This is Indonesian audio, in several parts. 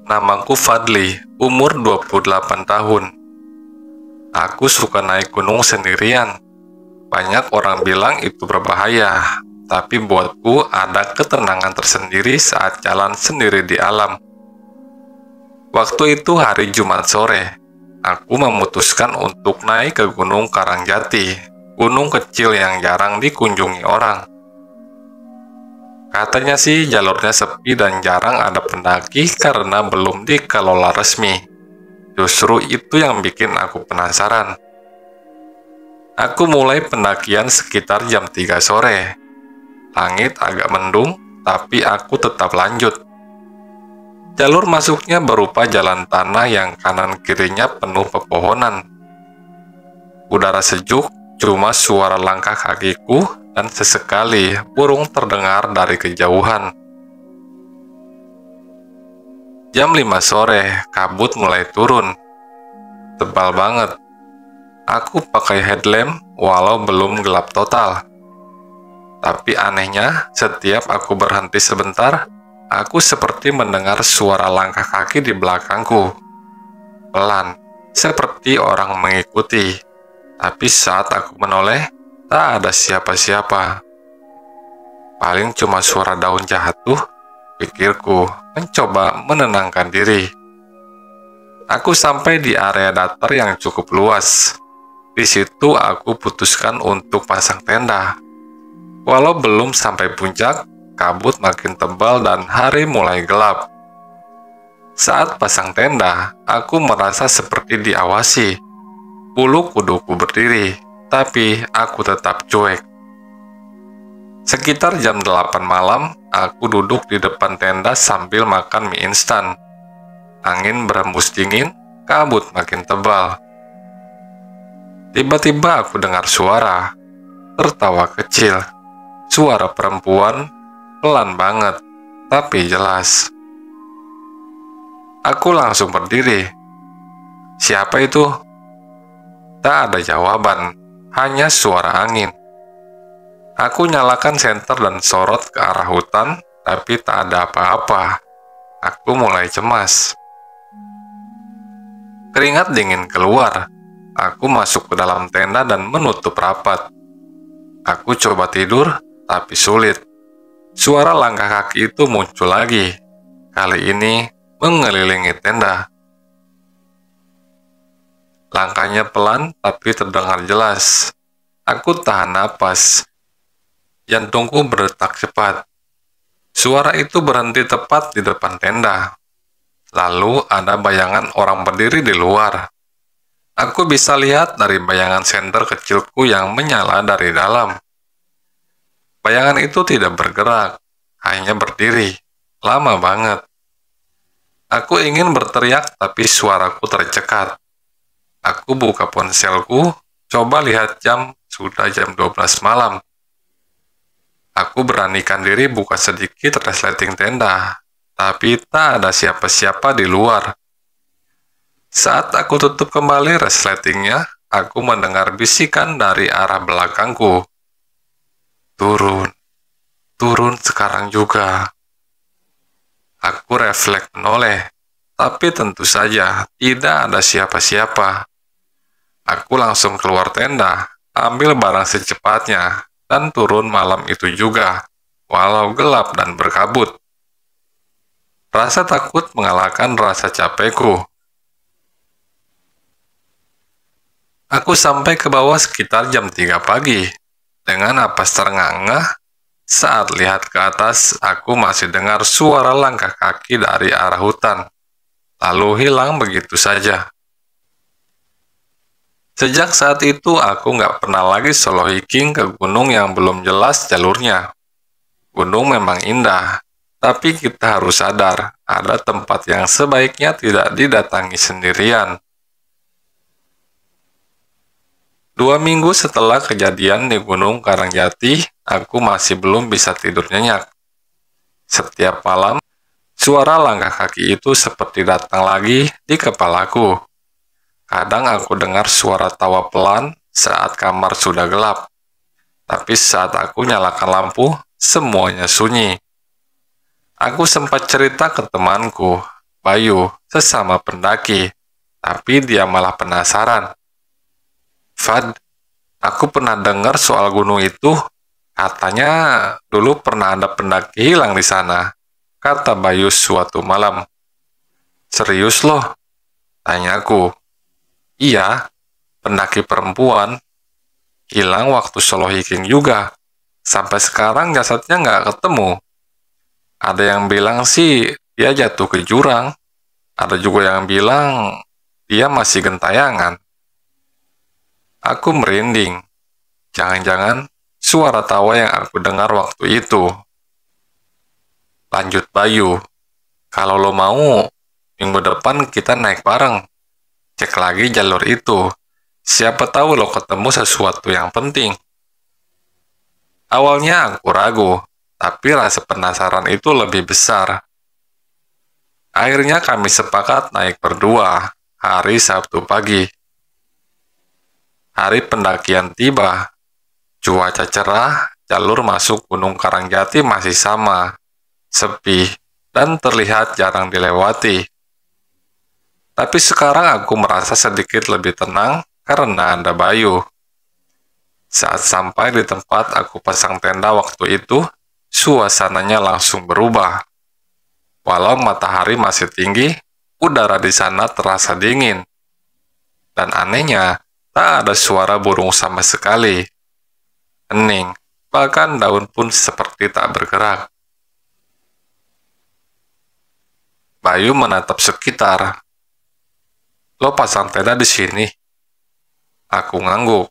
Namaku Fadli, umur 28 tahun. Aku suka naik gunung sendirian. Banyak orang bilang itu berbahaya, tapi buatku ada ketenangan tersendiri saat jalan sendiri di alam. Waktu itu hari Jumat sore, aku memutuskan untuk naik ke Gunung Karangjati, gunung kecil yang jarang dikunjungi orang. Katanya sih jalurnya sepi dan jarang ada pendaki karena belum dikelola resmi. Justru itu yang bikin aku penasaran. Aku mulai pendakian sekitar jam 3 sore. Langit agak mendung, tapi aku tetap lanjut. Jalur masuknya berupa jalan tanah yang kanan kirinya penuh pepohonan. Udara sejuk, cuma suara langkah kakiku dan sesekali burung terdengar dari kejauhan. Jam 5 sore, kabut mulai turun. Tebal banget. Aku pakai headlamp walau belum gelap total. Tapi anehnya, setiap aku berhenti sebentar, aku seperti mendengar suara langkah kaki di belakangku. Pelan, seperti orang mengikuti. Tapi saat aku menoleh, tak ada siapa-siapa. Paling cuma suara daun jatuh, pikirku, mencoba menenangkan diri. Aku sampai di area datar yang cukup luas. Di situ aku putuskan untuk pasang tenda. Walau belum sampai puncak, kabut makin tebal dan hari mulai gelap. Saat pasang tenda, aku merasa seperti diawasi. Bulu kuduku berdiri, tapi aku tetap cuek. Sekitar jam 8 malam, aku duduk di depan tenda sambil makan mie instan. Angin berembus dingin, kabut makin tebal. Tiba-tiba aku dengar suara, tertawa kecil. Suara perempuan, pelan banget, tapi jelas. Aku langsung berdiri. Siapa itu? Tak ada jawaban, hanya suara angin. Aku nyalakan senter dan sorot ke arah hutan, tapi tak ada apa-apa. Aku mulai cemas. Keringat dingin keluar. Aku masuk ke dalam tenda dan menutup rapat. Aku coba tidur, tapi sulit. Suara langkah kaki itu muncul lagi. Kali ini mengelilingi tenda. Langkahnya pelan, tapi terdengar jelas. Aku tahan napas. Jantungku berdetak cepat. Suara itu berhenti tepat di depan tenda. Lalu ada bayangan orang berdiri di luar. Aku bisa lihat dari bayangan senter kecilku yang menyala dari dalam. Bayangan itu tidak bergerak, hanya berdiri. Lama banget. Aku ingin berteriak, tapi suaraku tercekat. Aku buka ponselku, coba lihat jam, sudah jam 12 malam. Aku beranikan diri buka sedikit resleting tenda, tapi tak ada siapa-siapa di luar. Saat aku tutup kembali resletingnya, aku mendengar bisikan dari arah belakangku. Turun, turun sekarang juga. Aku refleks menoleh, tapi tentu saja tidak ada siapa-siapa. Aku langsung keluar tenda, ambil barang secepatnya, dan turun malam itu juga, walau gelap dan berkabut. Rasa takut mengalahkan rasa capekku. Aku sampai ke bawah sekitar jam 3 pagi. Dengan napas terengah-engah, saat lihat ke atas, aku masih dengar suara langkah kaki dari arah hutan. Lalu hilang begitu saja. Sejak saat itu, aku nggak pernah lagi solo hiking ke gunung yang belum jelas jalurnya. Gunung memang indah, tapi kita harus sadar, ada tempat yang sebaiknya tidak didatangi sendirian. 2 minggu setelah kejadian di Gunung Karangjati, aku masih belum bisa tidur nyenyak. Setiap malam, suara langkah kaki itu seperti datang lagi di kepalaku. Kadang aku dengar suara tawa pelan saat kamar sudah gelap. Tapi saat aku nyalakan lampu, semuanya sunyi. Aku sempat cerita ke temanku Bayu, sesama pendaki, tapi dia malah penasaran. Fad, aku pernah dengar soal gunung itu. Katanya dulu pernah ada pendaki hilang di sana, kata Bayu suatu malam. Serius loh? Tanyaku. Iya, pendaki perempuan. Hilang waktu solo hiking juga. Sampai sekarang jasadnya nggak ketemu. Ada yang bilang sih dia jatuh ke jurang. Ada juga yang bilang dia masih gentayangan. Aku merinding. Jangan-jangan suara tawa yang aku dengar waktu itu. Lanjut Bayu. Kalau lo mau, minggu depan kita naik bareng. Cek lagi jalur itu. Siapa tahu lo ketemu sesuatu yang penting. Awalnya aku ragu, tapi rasa penasaran itu lebih besar. Akhirnya kami sepakat naik berdua hari Sabtu pagi. Hari pendakian tiba. Cuaca cerah, jalur masuk Gunung Karangjati masih sama, sepi, dan terlihat jarang dilewati. Tapi sekarang aku merasa sedikit lebih tenang karena ada Bayu. Saat sampai di tempat aku pasang tenda waktu itu, suasananya langsung berubah. Walau matahari masih tinggi, udara di sana terasa dingin. Dan anehnya, tak ada suara burung sama sekali. Hening, bahkan daun pun seperti tak bergerak. Bayu menatap sekitar. Lo pasang tenda di sini? Aku ngangguk.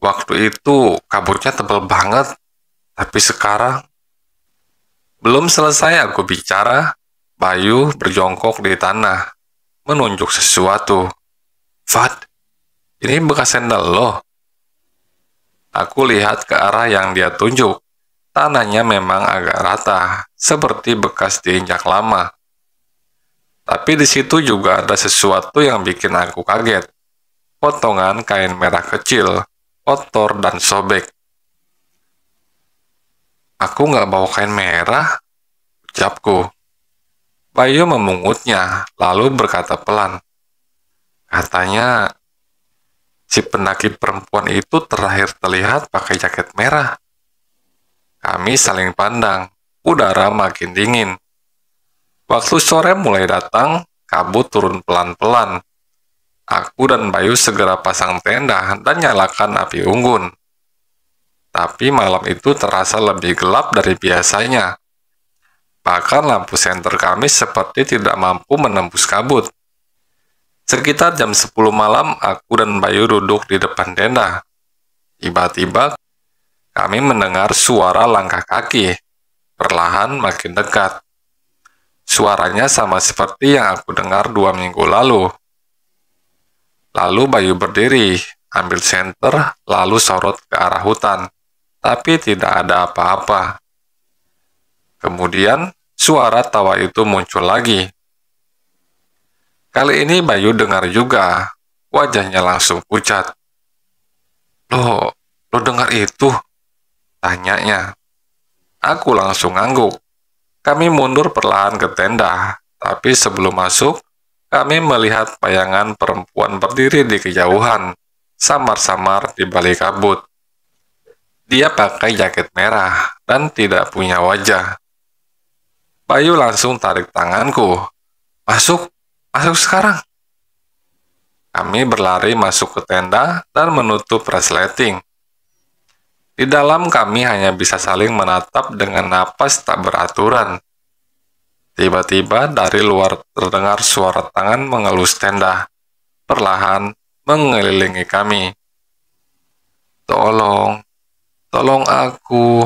Waktu itu kabutnya tebal banget, tapi sekarang... Belum selesai aku bicara, Bayu berjongkok di tanah, menunjuk sesuatu. Fad, ini bekas sendal lo. Aku lihat ke arah yang dia tunjuk. Tanahnya memang agak rata, seperti bekas diinjak lama. Tapi di situ juga ada sesuatu yang bikin aku kaget. Potongan kain merah kecil, kotor dan sobek. Aku nggak bawa kain merah, ucapku. Bayu memungutnya, lalu berkata pelan. Katanya, si pendaki perempuan itu terakhir terlihat pakai jaket merah. Kami saling pandang, udara makin dingin. Waktu sore mulai datang, kabut turun pelan-pelan. Aku dan Bayu segera pasang tenda dan nyalakan api unggun. Tapi malam itu terasa lebih gelap dari biasanya. Bahkan lampu senter kami seperti tidak mampu menembus kabut. Sekitar jam 10 malam, aku dan Bayu duduk di depan tenda. Tiba-tiba, kami mendengar suara langkah kaki, perlahan makin dekat. Suaranya sama seperti yang aku dengar 2 minggu lalu. Lalu Bayu berdiri, ambil senter, lalu sorot ke arah hutan. Tapi tidak ada apa-apa. Kemudian, suara tawa itu muncul lagi. Kali ini Bayu dengar juga. Wajahnya langsung pucat. Lo dengar itu? Tanyanya. Aku langsung ngangguk. Kami mundur perlahan ke tenda. Tapi sebelum masuk, kami melihat bayangan perempuan berdiri di kejauhan, samar-samar di balik kabut. Dia pakai jaket merah dan tidak punya wajah. Bayu langsung tarik tanganku. Masuk sekarang. Kami berlari masuk ke tenda dan menutup resleting. Di dalam kami hanya bisa saling menatap dengan napas tak beraturan. Tiba-tiba dari luar terdengar suara tangan mengelus tenda, perlahan mengelilingi kami. Tolong aku,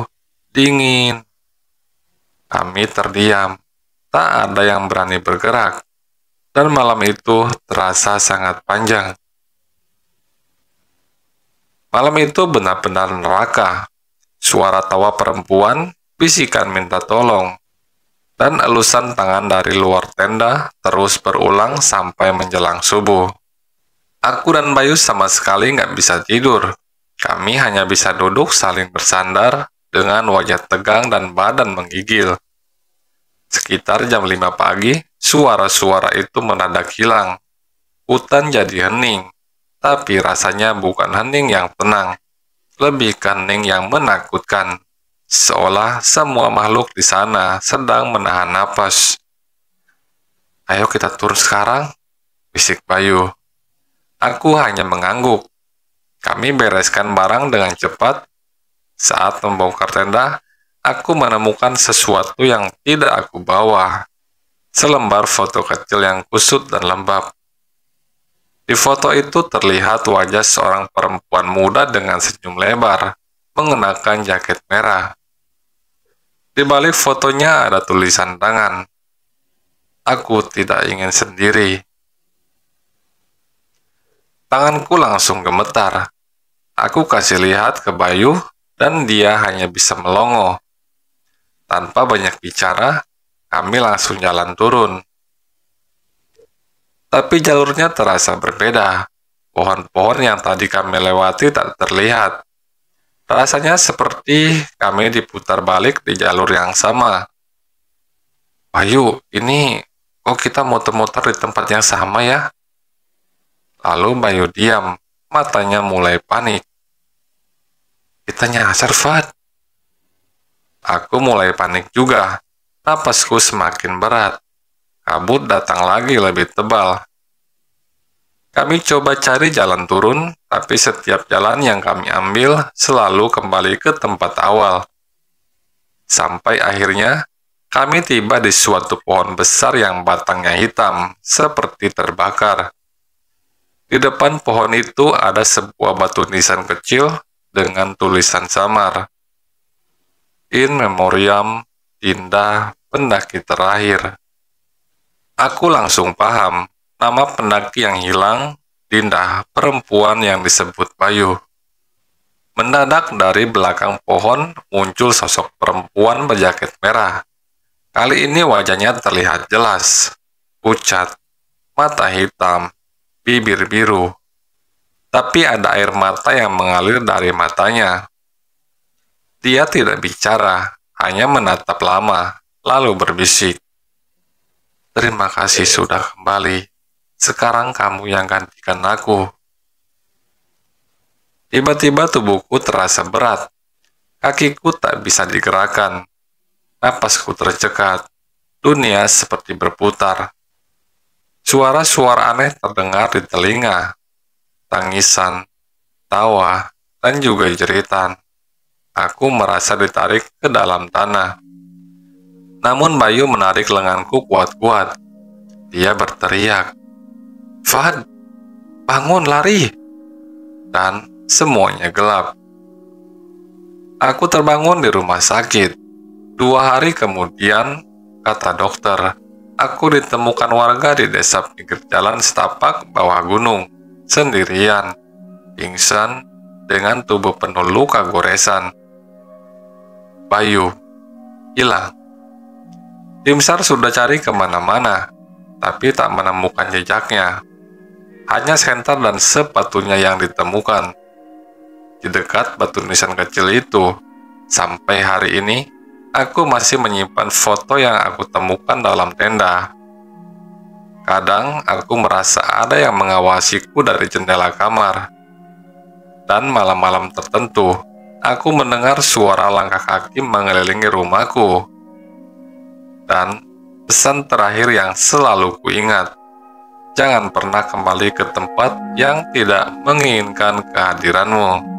dingin. Kami terdiam, tak ada yang berani bergerak, dan malam itu terasa sangat panjang. Malam itu benar-benar neraka. Suara tawa perempuan, bisikan minta tolong, dan elusan tangan dari luar tenda terus berulang sampai menjelang subuh. Aku dan Bayu sama sekali nggak bisa tidur. Kami hanya bisa duduk saling bersandar dengan wajah tegang dan badan menggigil. Sekitar jam 5 pagi, suara-suara itu mendadak hilang. Hutan jadi hening, tapi rasanya bukan hening yang tenang, lebih ke hening yang menakutkan. Seolah semua makhluk di sana sedang menahan napas. "Ayo kita turun sekarang," bisik Bayu. Aku hanya mengangguk. Kami bereskan barang dengan cepat. Saat membongkar tenda, aku menemukan sesuatu yang tidak aku bawa. Selembar foto kecil yang kusut dan lembab. Di foto itu terlihat wajah seorang perempuan muda dengan senyum lebar, mengenakan jaket merah. Di balik fotonya ada tulisan tangan. "Aku tidak ingin sendiri." Tanganku langsung gemetar. Aku kasih lihat ke Bayu, dan dia hanya bisa melongo. Tanpa banyak bicara, kami langsung jalan turun. Tapi jalurnya terasa berbeda. Pohon-pohon yang tadi kami lewati tak terlihat. Rasanya seperti kami diputar balik di jalur yang sama. "Bayu, ini kok kita muter-muter di tempat yang sama ya?" Lalu Bayu diam, matanya mulai panik. "Kita nyasar, Fat." Aku mulai panik juga. Napasku semakin berat. Kabut datang lagi lebih tebal. Kami coba cari jalan turun, tapi setiap jalan yang kami ambil selalu kembali ke tempat awal. Sampai akhirnya, kami tiba di suatu pohon besar yang batangnya hitam, seperti terbakar. Di depan pohon itu ada sebuah batu nisan kecil dengan tulisan samar. "In Memoriam Dinda, pendaki terakhir." Aku langsung paham. Nama pendaki yang hilang, Dinda, perempuan yang disebut Bayu. Mendadak dari belakang pohon muncul sosok perempuan berjaket merah. Kali ini wajahnya terlihat jelas. Pucat, mata hitam, bibir biru. Tapi ada air mata yang mengalir dari matanya. Dia tidak bicara, hanya menatap lama, lalu berbisik. "Terima kasih sudah kembali. Sekarang kamu yang gantikan aku." Tiba-tiba tubuhku terasa berat. Kakiku tak bisa digerakkan. Napasku tercekat. Dunia seperti berputar. Suara-suara aneh terdengar di telinga. Tangisan, tawa, dan juga jeritan. Aku merasa ditarik ke dalam tanah. Namun Bayu menarik lenganku kuat-kuat. Dia berteriak, "Fad, bangun, lari!" Dan semuanya gelap. Aku terbangun di rumah sakit. 2 hari kemudian, kata dokter, aku ditemukan warga di desa pinggir jalan setapak bawah gunung, sendirian, pingsan, dengan tubuh penuh luka goresan. Bayu hilang. Tim SAR sudah cari kemana-mana, tapi tak menemukan jejaknya. Hanya senter dan sepatunya yang ditemukan. Di dekat batu nisan kecil itu, sampai hari ini, aku masih menyimpan foto yang aku temukan dalam tenda. Kadang aku merasa ada yang mengawasiku dari jendela kamar. Dan malam-malam tertentu, aku mendengar suara langkah kaki mengelilingi rumahku. Dan pesan terakhir yang selalu kuingat, jangan pernah kembali ke tempat yang tidak menginginkan kehadiranmu.